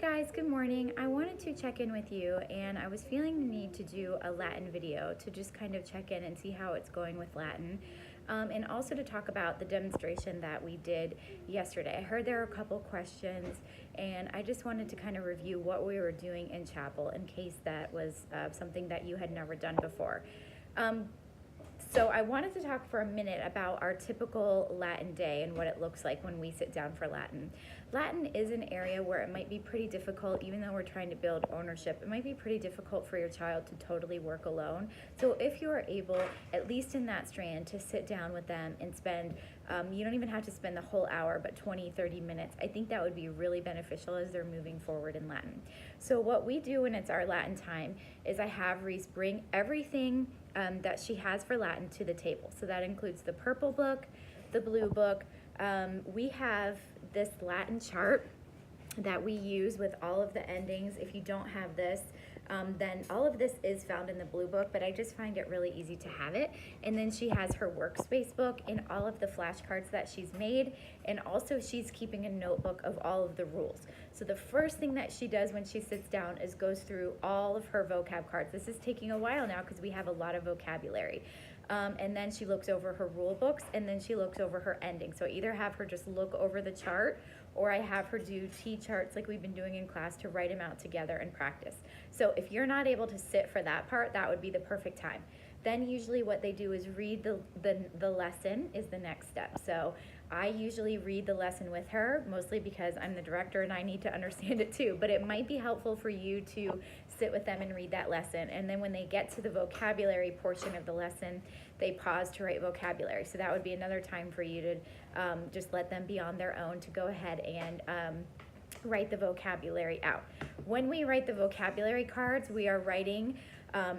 Guys, good morning. I wanted to check in with you, and I was feeling the need to do a Latin video to just kind of check in and see how it's going with Latin, and also to talk about the demonstration that we did yesterday. I heard there were a couple questions, and I just wanted to kind of review what we were doing in chapel in case that was something that you had never done before. So I wanted to talk for a minute about our typical Latin day and what it looks like when we sit down for Latin. Latin is an area where it might be pretty difficult, even though we're trying to build ownership, it might be pretty difficult for your child to totally work alone. So if you are able, at least in that strand, to sit down with them and spend, you don't even have to spend the whole hour, but 20, 30 minutes, I think that would be really beneficial as they're moving forward in Latin. So what we do when it's our Latin time is I have Reese bring everything that she has for Latin to the table. So that includes the purple book, the blue book. We have this Latin chart that we use with all of the endings. If you don't have this, then all of this is found in the blue book, but I just find it really easy to have it. And then she has her workspace book and all of the flashcards that she's made, and also she's keeping a notebook of all of the rules. So the first thing that she does when she sits down is goes through all of her vocab cards. This is taking a while now because we have a lot of vocabulary. And then she looks over her rule books, and then she looks over her ending. So I either have her just look over the chart, or I have her do T-charts like we've been doing in class to write them out together and practice. So if you're not able to sit for that part, that would be the perfect time. Then usually what they do is read the lesson is the next step. So I usually read the lesson with her, mostly because I'm the director and I need to understand it too, but it might be helpful for you to sit with them and read that lesson. And then when they get to the vocabulary portion of the lesson, they pause to write vocabulary. So that would be another time for you to just let them be on their own to go ahead and write the vocabulary out. When we write the vocabulary cards, we are writing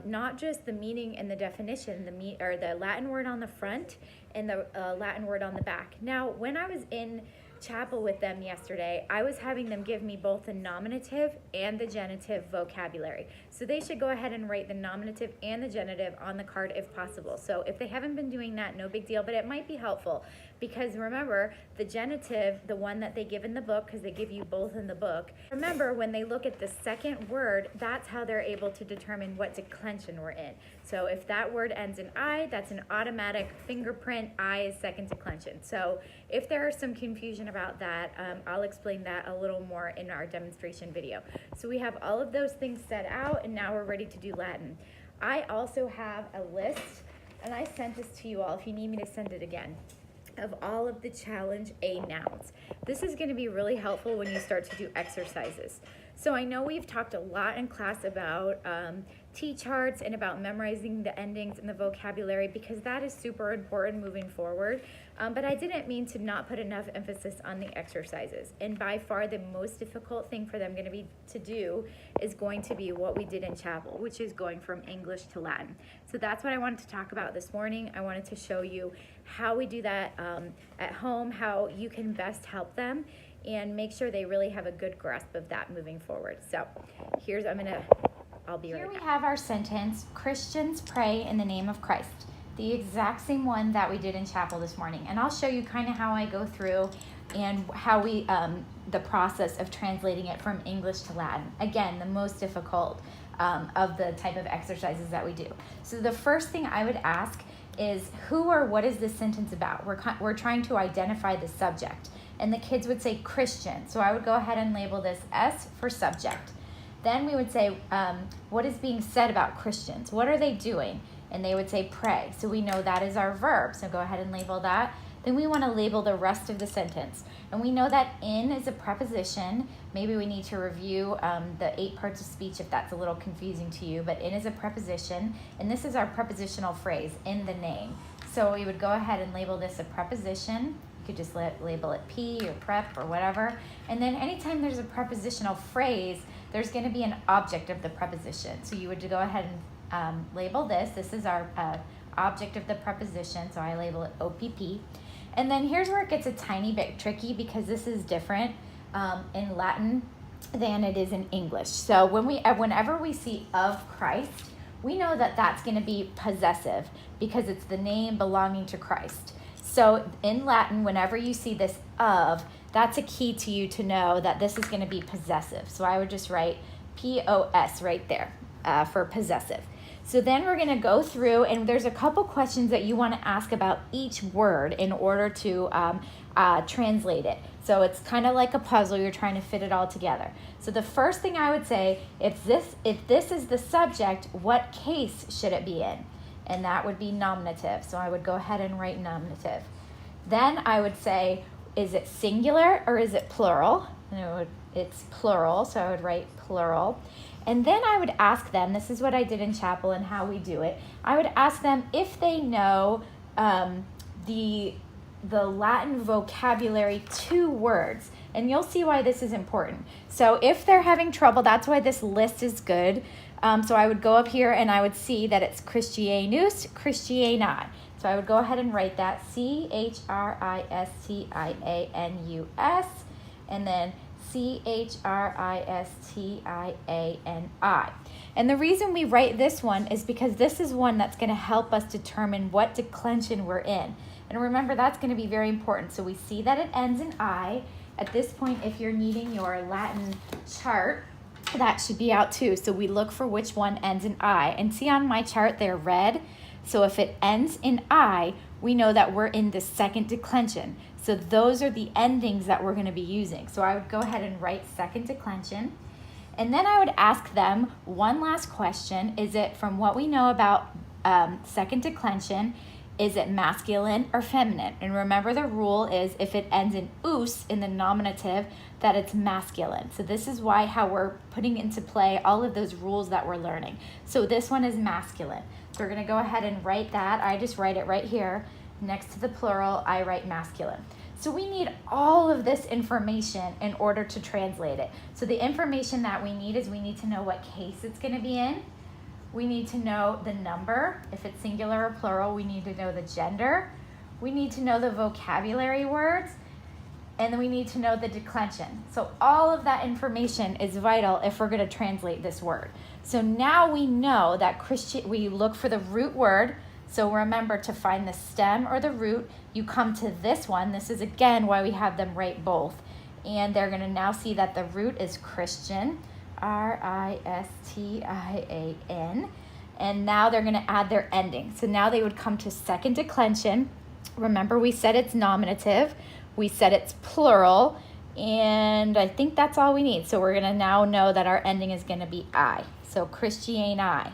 not just the meaning and the definition, the Latin word on the front and the Latin word on the back. Now, when I was in chapel with them yesterday, I was having them give me both the nominative and the genitive vocabulary. So they should go ahead and write the nominative and the genitive on the card if possible. So if they haven't been doing that, no big deal, but it might be helpful because remember, the genitive, the one that they give in the book, because they give you both in the book, remember when they look at the second word, that's how they're able to determine what declension we're in. So if that word ends in I, that's an automatic fingerprint. I is second declension. So if there is some confusion about that, I'll explain that a little more in our demonstration video. So we have all of those things set out, and now we're ready to do Latin. I also have a list, and I sent this to you all if you need me to send it again, of all of the CH.A nouns. This is going to be really helpful when you start to do exercises. So I know we've talked a lot in class about T-charts and about memorizing the endings and the vocabulary because that is super important moving forward. But I didn't mean to not put enough emphasis on the exercises. And by far the most difficult thing for them to do is going to be what we did in chapel, which is going from English to Latin. So that's what I wanted to talk about this morning. I wanted to show you how we do that at home, how you can best help them, and make sure they really have a good grasp of that moving forward. So I'll be right back. Here we have our sentence, Christians pray in the name of Christ. The exact same one that we did in chapel this morning. And I'll show you kind of how I go through and how we, the process of translating it from English to Latin. Again, the most difficult of the type of exercises that we do. So the first thing I would ask is who or what is this sentence about? We're trying to identify the subject. And the kids would say Christian. So I would go ahead and label this S for subject. Then we would say, what is being said about Christians? What are they doing? And they would say pray. So we know that is our verb. So go ahead and label that. Then we want to label the rest of the sentence. And we know that in is a preposition. Maybe we need to review the 8 parts of speech if that's a little confusing to you. But in is a preposition. And this is our prepositional phrase, in the name. So we would go ahead and label this a preposition. You could just label it P or prep or whatever. And then anytime there's a prepositional phrase, there's going to be an object of the preposition. So you would go ahead and label this. This is our object of the preposition, so I label it OPP. And then here's where it gets a tiny bit tricky because this is different in Latin than it is in English. So whenever we see of Christ, we know that that's going to be possessive because it's the name belonging to Christ. So in Latin, whenever you see this of, that's a key to you to know that this is going to be possessive. So I would just write POS right there for possessive. So then we're going to go through, and there's a couple questions that you want to ask about each word in order to translate it. So it's kind of like a puzzle. You're trying to fit it all together. So the first thing I would say, if this is the subject, what case should it be in? And that would be nominative. So I would go ahead and write nominative. Then I would say, is it singular or is it plural? And it's plural, so I would write plural. And then I would ask them, this is what I did in chapel and how we do it, I would ask them if they know the Latin vocabulary 2 words. And you'll see why this is important. So if they're having trouble, that's why this list is good. So I would go up here and I would see that it's Christianus, Christiani. So I would go ahead and write that CHRISTIANUS and then CHRISTIANI. And the reason we write this one is because this is one that's going to help us determine what declension we're in. And remember, that's going to be very important. So we see that it ends in I. At this point, if you're needing your Latin chart, that should be out too. So we look for which one ends in I. And see on my chart, they're red. So if it ends in I, we know that we're in the second declension. So those are the endings that we're going to be using. So I would go ahead and write second declension. And then I would ask them one last question. Is it, from what we know about second declension, is it masculine or feminine? And remember, the rule is if it ends in us in the nominative, that it's masculine. So this is how we're putting into play all of those rules that we're learning. So this one is masculine. So we're going to go ahead and write that. I just write it right here. Next to the plural, I write masculine. So we need all of this information in order to translate it. So the information that we need is we need to know what case it's going to be in. We need to know the number. If it's singular or plural, we need to know the gender. We need to know the vocabulary words. And then we need to know the declension. So all of that information is vital if we're going to translate this word. So now we know that we look for the root word. So remember, to find the stem or the root, you come to this one. This is, again, why we have them write both. And they're going to now see that the root is Christian, Ristian. And now they're going to add their ending. So now they would come to second declension. Remember, we said it's nominative. We said it's plural. And I think that's all we need. So we're going to now know that our ending is going to be I. So Christiani.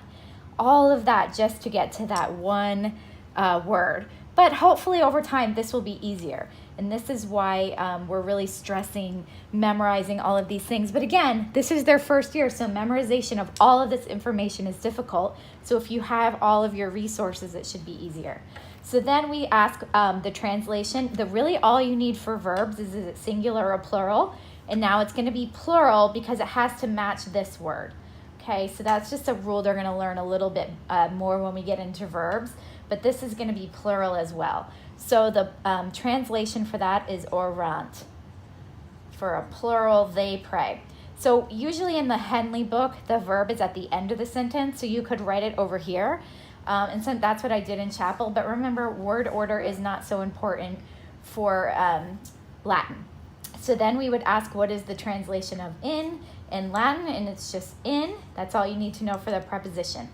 All of that just to get to that one word. But hopefully over time, this will be easier. And this is why we're really stressing memorizing all of these things. But again, this is their first year, so memorization of all of this information is difficult. So if you have all of your resources, it should be easier. So then we ask the translation. Really all you need for verbs is it singular or plural? And now it's going to be plural because it has to match this word. Okay, so that's just a rule they're going to learn a little bit more when we get into verbs. But this is going to be plural as well. So the translation for that is orant. For a plural, they pray. So usually in the Henley book, the verb is at the end of the sentence, so you could write it over here. And so that's what I did in chapel. But remember, word order is not so important for Latin. So then we would ask, what is the translation of in Latin? And it's just in. That's all you need to know for the preposition.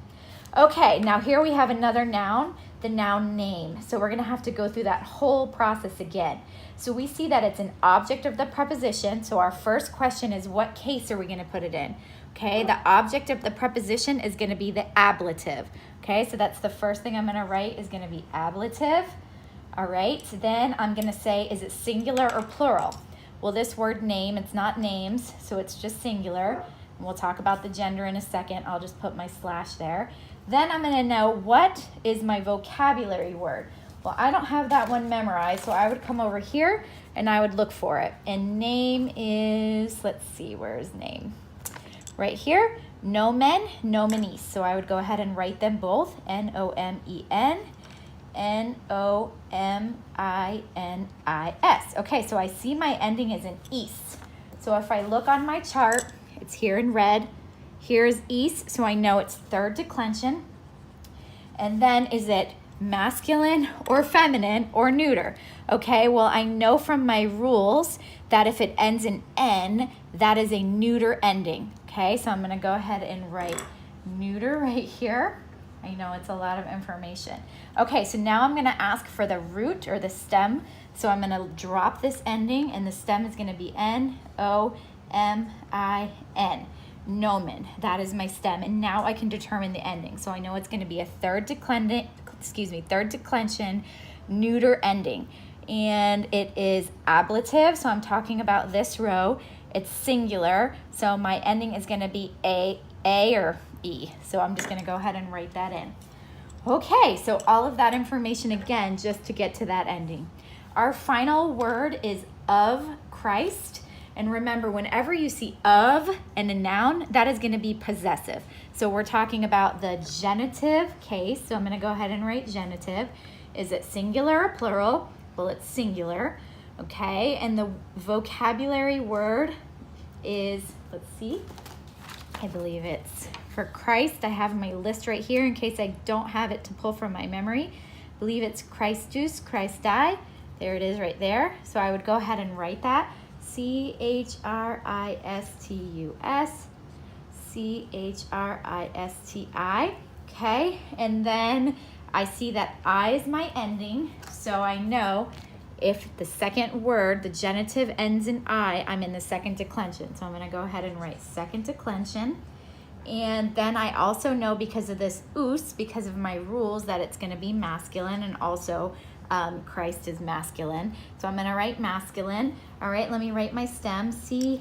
Okay, now here we have another noun, the noun name. So we're going to have to go through that whole process again. So we see that it's an object of the preposition. So our first question is, what case are we going to put it in? Okay, the object of the preposition is going to be the ablative. Okay, so that's the first thing I'm going to write is going to be ablative. All right, then I'm going to say, is it singular or plural? Well, this word name, it's not names, so it's just singular. And we'll talk about the gender in a second. I'll just put my slash there. Then I'm going to know, what is my vocabulary word? Well, I don't have that one memorized, so I would come over here and I would look for it. And name is, let's see, where is name? Right here, nomen, nominis. So I would go ahead and write them both, N-O-M-E-N, N-O-M-I-N-I-S. Okay, so I see my ending is in east. So if I look on my chart, it's here in red. Here's east, so I know it's third declension. And then is it masculine or feminine or neuter. Okay, well, I know from my rules that if it ends in N, that is a neuter ending. Okay, so I'm going to go ahead and write neuter right here. I know it's a lot of information. Okay, so now I'm going to ask for the root or the stem. So I'm going to drop this ending, and the stem is going to be N-O-M-I-N. Nomen. That is my stem, and now I can determine the ending. So I know it's going to be a third declension, neuter ending, and it is ablative. So I'm talking about this row. It's singular, so my ending is going to be A or E. So I'm just going to go ahead and write that in. Okay, so all of that information again just to get to that ending. Our final word is of Christ. And remember, whenever you see of and a noun, that is going to be possessive. So we're talking about the genitive case. So I'm going to go ahead and write genitive. Is it singular or plural? Well, it's singular. Okay, and the vocabulary word is, let's see, I believe it's for Christ. I have my list right here in case I don't have it to pull from my memory. I believe it's Christus, Christi. There it is right there. So I would go ahead and write that. C-H-R-I-S-T-U-S, C-H-R-I-S-T-I, okay? And then I see that I is my ending, so I know if the second word, the genitive ends in I, I'm in the second declension. So I'm gonna go ahead and write second declension. And then I also know because of this us, because of my rules, that it's gonna be masculine, and also Christ is masculine. So I'm gonna write masculine. All right, let me write my stem, C-H-R-I-S-T,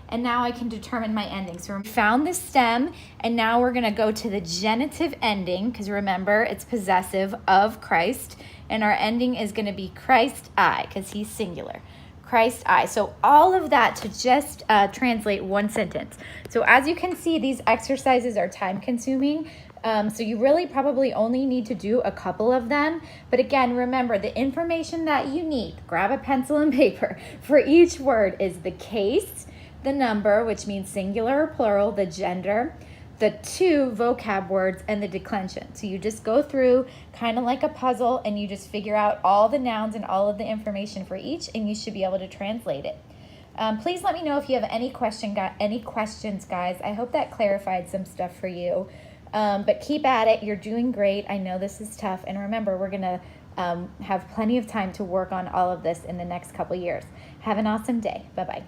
and now I can determine my ending. So we found the stem, and now we're gonna go to the genitive ending, because remember, it's possessive of Christ, and our ending is gonna be Christ I, because he's singular. Christ I. So all of that to just translate one sentence. So as you can see, these exercises are time consuming. So you really probably only need to do a couple of them. But again, remember the information that you need, grab a pencil and paper, for each word is the case, the number, which means singular or plural, the gender, the two vocab words, and the declension. So you just go through kind of like a puzzle, and you just figure out all the nouns and all of the information for each, and you should be able to translate it. Please let me know if you have any questions, guys. I hope that clarified some stuff for you. But keep at it. You're doing great. I know this is tough. And remember, we're going to have plenty of time to work on all of this in the next couple years. Have an awesome day. Bye-bye.